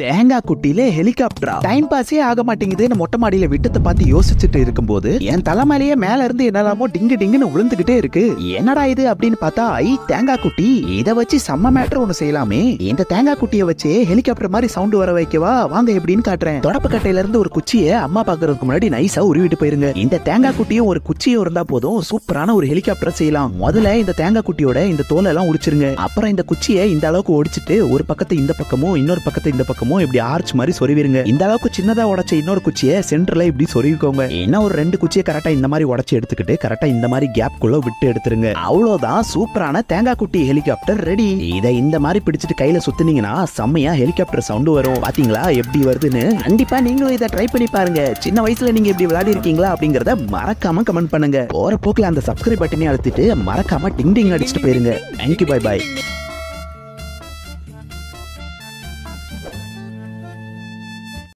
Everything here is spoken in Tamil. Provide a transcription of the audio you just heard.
தேங்காய் குட்டியில ஹெலிகாப்டரா டைம் பாஸே ஆக மாட்டேங்குதுன்னு மொட்டை மாடியில விட்டத்தை பார்த்து யோசிச்சுட்டு இருக்கும்போது என் தலைமையிலேயே மேல இருந்து என்னலாமோ டிங்கு டிங்குன்னு விழுந்துகிட்டே இருக்கு. என்னடா இது அப்படின்னு பார்த்தா தேங்காய் குட்டி. இதை வச்சு செம்ம மேட்டர் ஒண்ணு செய்யலாமே. இந்த தேங்காய் குட்டியை வச்சு ஹெலிகாப்டர் மாதிரி சவுண்ட் வர வைக்கவா வாங்க எப்படின்னு காட்டுறேன். தொடப்பு கட்டையில இருந்து ஒரு குச்சியை அம்மா பாக்குறதுக்கு முன்னாடி நைஸா உருவிட்டு போயிருங்க. இந்த தேங்காய் குட்டியும் ஒரு குச்சியும் இருந்தா போதும் சூப்பரான ஒரு ஹெலிகாப்டர் செய்யலாம். முதல்ல இந்த தேங்காய் குட்டியோட இந்த தோலை எல்லாம் உடிச்சிருங்க. அப்புறம் இந்த குச்சியை இந்த அளவுக்கு ஒடிச்சிட்டு ஒரு பக்கத்தை இந்த பக்கமும் இன்னொரு பக்கத்தை இந்த பக்கமும் இப்படி ஆர்ச் மாதிரி சொருவிருங்க. இந்த அளவுக்கு சின்னதா உடைச்ச இன்னொரு குச்சியை சென்டர்ல இப்படி சொருவிக்கோங்க. என்ன ஒரு 2 குச்சியை கரெக்டா இந்த மாதிரி உடைச்சு எடுத்துக்கிட்டு கரெக்டா இந்த மாதிரி கேப் குள்ள விட்டு எடுத்துருங்க. அவ்வளவுதான் சூப்பரான தேங்காய் குட்டி ஹெலிகாப்டர் ரெடி. இதை இந்த மாதிரி பிடிச்சிட்டு கையில சுத்துனீங்கன்னா செம்மையா ஹெலிகாப்டர் சவுண்ட் வரும். பாத்தீங்களா எப்படி வருதுன்னு? கண்டிப்பா நீங்களும் இதை ட்ரை பண்ணி பாருங்க. சின்ன வயசுல நீங்க இப்படி விளையாடி இருக்கீங்களா அப்படிங்கறத மறக்காம கமெண்ட் பண்ணுங்க. போற போக்குல அந்த சப்ஸ்கிரைப் பட்டனை அழுத்திட்டு மறக்காம டிங் டிங் அடிச்சுட்டு போயிருங்க. Thank you, bye bye.